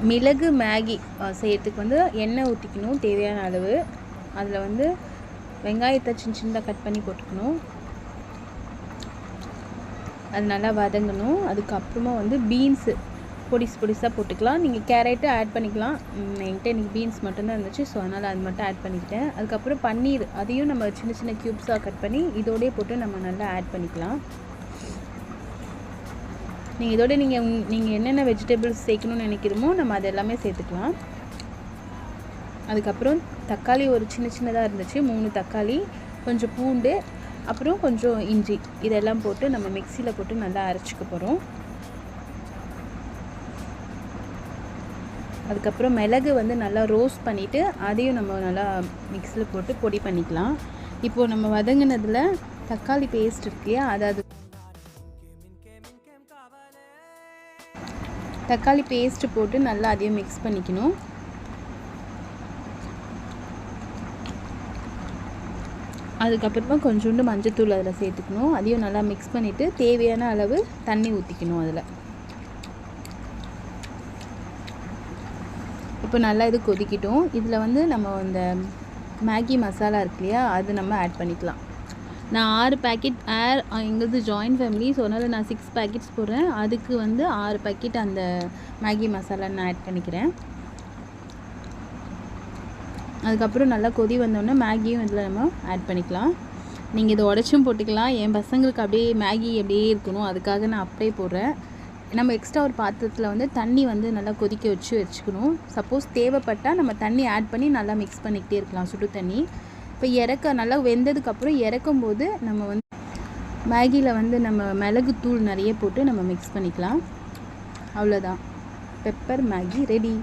மிளகு மேகி செய்யறதுக்கு வந்து எண்ணெய் ஊற்றிக்கணும் தேவையான அளவு. அதில் வந்து வெங்காயத்தை சின்ன சின்னதாக கட் பண்ணி போட்டுக்கணும். அது நல்லா வதங்கணும். அதுக்கப்புறமா வந்து பீன்ஸு பொடிசாக போட்டுக்கலாம். நீங்கள் கேரட்டு ஆட் பண்ணிக்கலாம். என்கிட்ட இன்றைக்கி பீன்ஸ் மட்டும்தான் இருந்துச்சு, ஸோ அதனால் அது மட்டும் ஆட் பண்ணிக்கிட்டேன். அதுக்கப்புறம் பன்னீர், அதையும் நம்ம சின்ன சின்ன க்யூப்ஸாக கட் பண்ணி இதோடய போட்டு நம்ம நல்லா ஆட் பண்ணிக்கலாம். இதோட நீங்கள் என்னென்ன வெஜிடபிள்ஸ் சேர்க்கணும்னு நினைக்கிறோமோ நம்ம அது எல்லாமே சேர்த்துக்கலாம். அதுக்கப்புறம் தக்காளி ஒரு சின்னதாக இருந்துச்சு, 3 தக்காளி, கொஞ்சம் பூண்டு, அப்புறம் கொஞ்சம் இஞ்சி, இதெல்லாம் போட்டு நம்ம மிக்சியில் போட்டு நல்லா அரைச்சிக்க போகிறோம். அதுக்கப்புறம் மிளகு வந்து நல்லா ரோஸ்ட் பண்ணிவிட்டு அதையும் நம்ம நல்லா மிக்சியில் போட்டு பொடி பண்ணிக்கலாம். இப்போது நம்ம வதங்கினதில் தக்காளி பேஸ்ட் இருக்கியா, அதாவது தக்காளி பேஸ்ட்டு போட்டு நல்லா அதையும் மிக்ஸ் பண்ணிக்கணும். அதுக்கப்புறமா கொஞ்சோண்டு மஞ்சத்தூள் அதில் சேர்த்துக்கணும். அதையும் நல்லா மிக்ஸ் பண்ணிவிட்டு தேவையான அளவு தண்ணி ஊற்றிக்கணும் அதில். இப்போ நல்லா இது கொதிக்கிட்டோம். இதில் வந்து நம்ம இந்த மேகி மசாலா இருக்கு இல்லையா, அது நம்ம ஆட் பண்ணிக்கலாம். நான் 6 பேக்கெட் எங்களது ஜாயின்ட் ஃபேமிலி, ஸோ அதனால் நான் 6 பேக்கெட்ஸ் போடுறேன். அதுக்கு வந்து 6 பேக்கெட் அந்த மேகி மசாலா நான் ஆட் பண்ணிக்கிறேன். அதுக்கப்புறம் நல்லா கொதி வந்தோடனே மேகியும் இதில் நம்ம ஆட் பண்ணிக்கலாம். நீங்கள் இதை உடச்சும் போட்டுக்கலாம். என் பசங்களுக்கு அப்படியே மேகி அப்படியே இருக்கணும், அதுக்காக நான் அப்படியே போடுறேன். நம்ம எக்ஸ்ட்ரா ஒரு பாத்திரத்தில் வந்து தண்ணி வந்து நல்லா கொதிக்க வச்சுக்கணும். சப்போஸ் தேவைப்பட்டால் நம்ம தண்ணி ஆட் பண்ணி நல்லா மிக்ஸ் பண்ணிக்கிட்டே இருக்கலாம், சுடு தண்ணி. இப்போ நல்லா வெந்ததுக்கப்புறம் இறக்கும்போது நம்ம வந்து மேகியில் வந்து நம்ம மிளகு தூள் நிறைய போட்டு நம்ம மிக்ஸ் பண்ணிக்கலாம். அவ்வளோதான், பெப்பர் மேகி ரெடி.